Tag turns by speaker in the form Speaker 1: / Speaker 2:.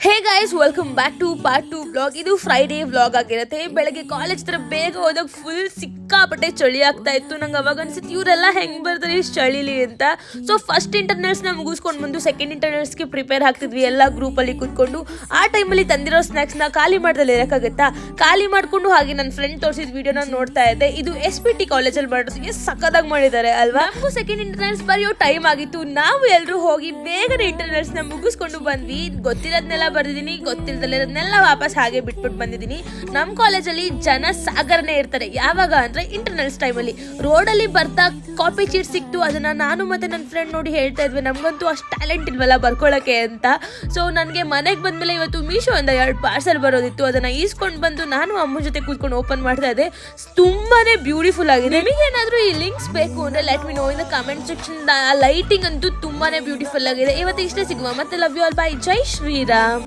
Speaker 1: Hey guys, welcome back to part 2 vlog. ಇದು Friday vlog ಆಗಿರುತ್ತೆ. ಬೆಳಗ್ಗೆ ಕಾಲೇಜ್ ಹತ್ರ ಬೇಗ ಹೋದಾಗ ಫುಲ್ ಸಿಕ್ಕಾಪಟ್ಟೆ ಚಳಿ ಆಗ್ತಾ ಇತ್ತು. ನಂಗೆ ಅವಾಗ ಅನ್ಸುತ್ತೆ ಇವರೆಲ್ಲ ಹೆಂಗೆ ಬರ್ತಾರೆ ಇಷ್ಟು ಚಳಿಲಿ ಅಂತ. ಸೊ ಫಸ್ಟ್ ಇಂಟರ್ನಲ್ಸ್ನ ಮುಗಿಸ್ಕೊಂಡು ಬಂದು ಸೆಕೆಂಡ್ ಇಂಟರ್ನಲ್ಸ್ಗೆ ಪ್ರಿಪೇರ್ ಆಗ್ತಿದ್ವಿ ಎಲ್ಲ ಗ್ರೂಪಲ್ಲಿ ಕೂತ್ಕೊಂಡು. ಆ ಟೈಮಲ್ಲಿ ತಂದಿರೋ ಸ್ನ್ಯಾಕ್ಸ್ನ ಖಾಲಿ ಮಾಡ್ದಲ್ಲಿ ಇರೋಕ್ಕಾಗುತ್ತಾ? ಖಾಲಿ ಮಾಡಿಕೊಂಡು ಹಾಗೆ ನನ್ನ ಫ್ರೆಂಡ್ ತೋರಿಸಿದ ವಿಡಿಯೋನ ನೋಡ್ತಾ ಇದ್ದೆ. ಇದು SPT ಕಾಲೇಜಲ್ಲಿ ಮಾಡೋದಕ್ಕೆ ಸಕ್ಕದಾಗಿ ಮಾಡಿದ್ದಾರೆ ಅಲ್ವಾ? ನಮಗೂ ಸೆಕೆಂಡ್ ಇಂಟರ್ನಲ್ಸ್ ಬರೆಯೋ ಟೈಮ್ ಆಗಿತ್ತು. ನಾವು ಎಲ್ಲರೂ ಹೋಗಿ ಬೇಗನೆ ಇಂಟರ್ನಲ್ಸ್ನ ಮುಗಿಸ್ಕೊಂಡು ಬಂದ್ವಿ. ಗೊತ್ತಿರೋದನ್ನೆಲ್ಲ ಬರ್ದಿದ್ದೀನಿ, ಗೊತ್ತಿಲ್ಲದೆಲ್ಲ ವಾಪಸ್ ಹಾಗೆ ಬಿಟ್ಬಿಟ್ಟು ಬಂದಿದ್ದೀನಿ. ನಮ್ಮ ಕಾಲೇಜಲ್ಲಿ ಜನ ಸಾಗರನೇ ಇರ್ತಾರೆ. ಯಾವಾಗ ಅಂದ್ರೆ ಇಂಟರ್ನಲ್ಸ್ ಟೈಮಲ್ಲಿ ರೋಡಲ್ಲಿ ಬರ್ತಾ ಕಾಪಿ ಚೀಟ್ ಸಿಕ್ತು. ಅದನ್ನ ನಾನು ಮತ್ತೆ ನನ್ನ ಫ್ರೆಂಡ್ ನೋಡಿ ಹೇಳ್ತಾ ಇದ್ವಿ, ನಮಗಂತೂ ಅಷ್ಟು ಟ್ಯಾಲೆಂಟ್ ಇಲ್ವಲ್ಲ ಬರ್ಕೊಳ್ಳೋಕೆ ಅಂತ. ಸೊ ನನಗೆ ಮನೆಗೆ ಬಂದ್ಮೇಲೆ ಇವತ್ತು ಮೀಶೋ ಇಂದ 2 ಪಾರ್ಸೆಲ್ ಬರೋದಿತ್ತು. ಅದನ್ನ ಈಸ್ಕೊಂಡು ಬಂದು ನಾನು ಅಮ್ಮನ ಜೊತೆ ಕೂತ್ಕೊಂಡು ಓಪನ್ ಮಾಡ್ತಾ ಇದ್ದೆ. ತುಂಬಾನೇ ಬ್ಯೂಟಿಫುಲ್ ಆಗಿದೆ. ನಿಮಗೇನಾದ್ರೂ ಈ ಲಿಂಕ್ಸ್ ಬೇಕು ಅಂದ್ರೆ let me know in the comment section. Lighting ಅಂತೂ ತುಂಬಾನೇ ಬ್ಯೂಟಿಫುಲ್ ಆಗಿದೆ. ಇವತ್ತು ಇಷ್ಟೇ, ಸಿಗುವ ಮತ್ತೆ. Love you all, bye. ಜೈ ಶ್ರೀರಾಮ್.